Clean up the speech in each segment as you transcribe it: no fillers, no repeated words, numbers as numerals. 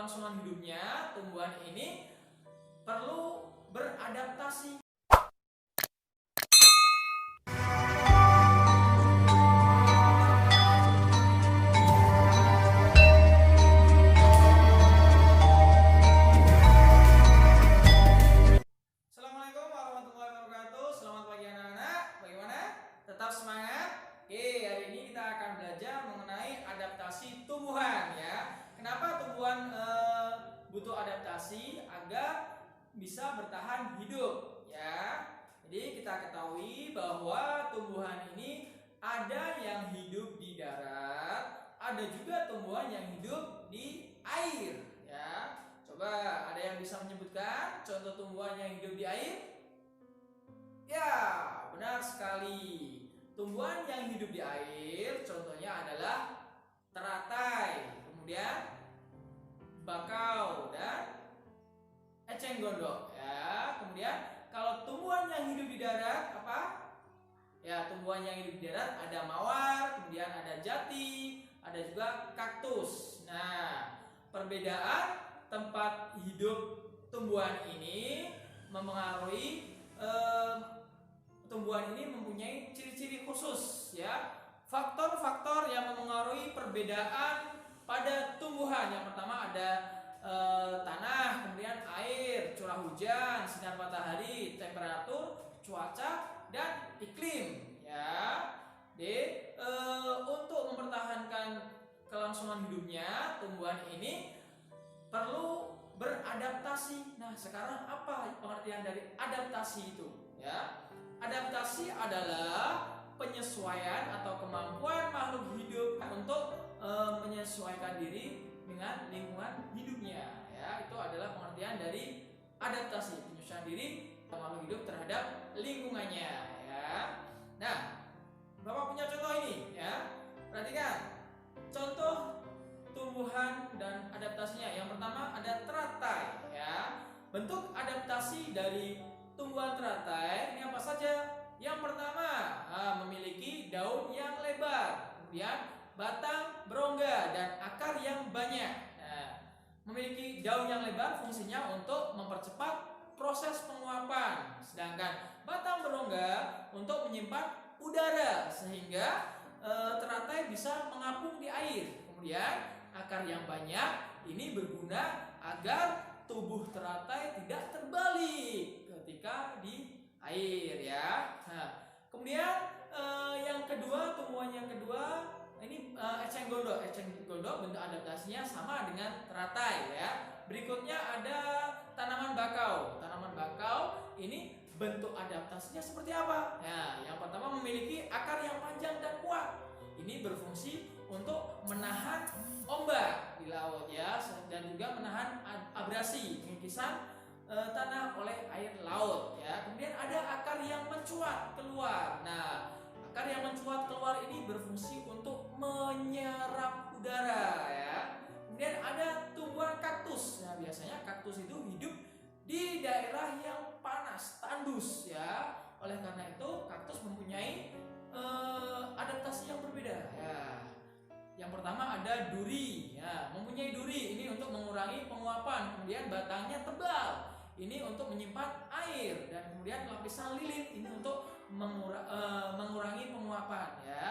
kelangsungan hidupnya, tumbuhan ini perlu beradaptasi. Assalamualaikum warahmatullahi wabarakatuh. Selamat pagi anak-anak. Bagaimana? Tetap semangat? Oke, hari ini kita akan belajar mengenai adaptasi tumbuhan ya. Kenapa tumbuhan butuh adaptasi agar bisa bertahan hidup ya. Jadi kita ketahui bahwa tumbuhan ini ada yang hidup di darat, ada juga tumbuhan yang hidup di air ya. Coba ada yang bisa menyebutkan contoh tumbuhan yang hidup di air? Ya, benar sekali. Tumbuhan yang hidup di air contohnya adalah teratai, kemudian bakau dan eceng gondok ya. Kemudian kalau tumbuhan yang hidup di darat apa? Ya, tumbuhan yang hidup di darat ada mawar, kemudian ada jati, ada juga kaktus. Nah, perbedaan tempat hidup tumbuhan ini memengaruhi tumbuhan ini mempunyai ciri-ciri khusus ya. Faktor-faktor yang memengaruhi perbedaan pada tumbuhan. Yang pertama ada tanah, kemudian air, curah hujan, sinar matahari, temperatur, cuaca, dan iklim ya. Jadi untuk mempertahankan kelangsungan hidupnya, tumbuhan ini perlu beradaptasi. Nah, sekarang apa pengertian dari adaptasi itu ya? Adaptasi adalah penyesuaian atau kemampuan makhluk hidup untuk menyesuaikan diri dengan lingkungan hidupnya ya. Itu adalah pengertian dari adaptasi, penyesuaian diri makhluk hidup terhadap lingkungannya ya. Nah, Bapak punya contoh ini ya. Perhatikan contoh tumbuhan dan adaptasinya. Yang pertama ada teratai ya. Bentuk adaptasi dari tumbuhan teratai ini apa saja? Yang pertama memiliki daun yang lebar, kemudian batang berongga dan akar yang banyak. Nah, memiliki daun yang lebar fungsinya untuk mempercepat proses penguapan, sedangkan batang berongga untuk menyimpan udara sehingga teratai bisa mengapung di air. Kemudian akar yang banyak ini berguna agar tubuh teratai tidak terbalik ketika di air ya. Nah, kemudian yang kedua, tumbuhan yang kedua ini eceng gondok. Eceng gondok bentuk adaptasinya sama dengan teratai ya. Berikutnya ada tanaman bakau. Tanaman bakau ini bentuk adaptasinya seperti apa? Nah, yang pertama memiliki akar yang panjang dan kuat. Ini berfungsi untuk menahan ombak di laut ya, dan juga menahan abrasi, pengikisan tanah oleh air laut ya. Kemudian ada akar yang mencuat keluar. Nah, akar yang mencuat keluar ini berfungsi untuk menyerap udara ya. Kemudian ada tumbuhan kaktus. Nah, biasanya kaktus itu hidup di daerah yang panas, tandus ya. Oleh karena itu kaktus mempunyai adaptasi yang berbeda ya. Yang pertama ada duri ya, mempunyai duri ini untuk mengurangi penguapan, kemudian batangnya tebal ini untuk menyimpan air, dan kemudian lapisan lilin ini untuk mengurangi penguapan ya.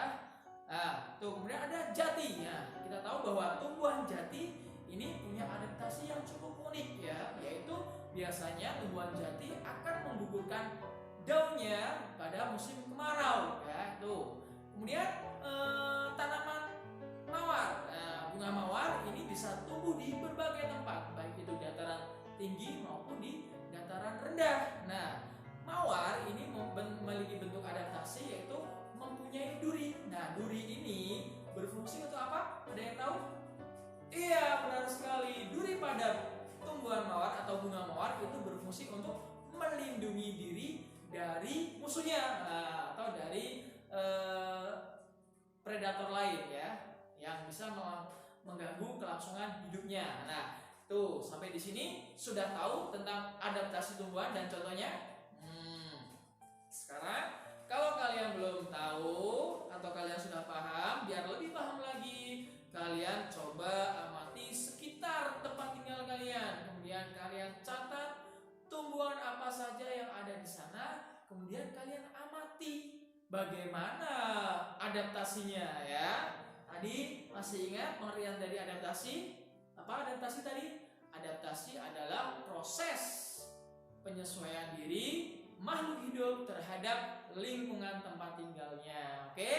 Nah, tuh kemudian ada jati ya. Kita tahu bahwa tumbuhan jati ini punya adaptasi yang cukup unik ya, yaitu biasanya tumbuhan jati akan menggugurkan daunnya pada musim kemarau ya. Tuh. Kemudian tanaman mawar. Nah, bunga mawar ini bisa tumbuh di berbagai tempat, baik itu dataran tinggi maupun di dataran rendah. Nah, mawar ini memiliki bentuk adaptasi yaitu mempunyai duri. Nah, duri ini berfungsi untuk apa? Ada yang tahu? Iya, benar sekali. Duri pada tumbuhan mawar atau bunga mawar itu berfungsi untuk melindungi diri dari musuhnya atau dari predator lain ya, yang bisa mengganggu kelangsungan hidupnya. Nah, tuh sampai di sini sudah tahu tentang adaptasi tumbuhan dan contohnya. Sekarang kalau kalian belum tahu atau kalian sudah paham, biar lebih paham lagi, kalian coba amati sekitar tempat tinggal kemudian kalian amati bagaimana adaptasinya ya. Tadi masih ingat pengertian dari adaptasi? Apa adaptasi tadi? Adaptasi adalah proses penyesuaian diri makhluk hidup terhadap lingkungan tempat tinggalnya. Oke?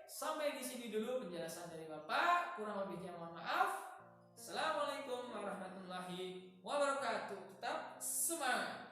Sampai di sini dulu penjelasan dari Bapak. Kurang lebihnya mohon maaf. Assalamualaikum warahmatullahi wabarakatuh. Tetap semangat.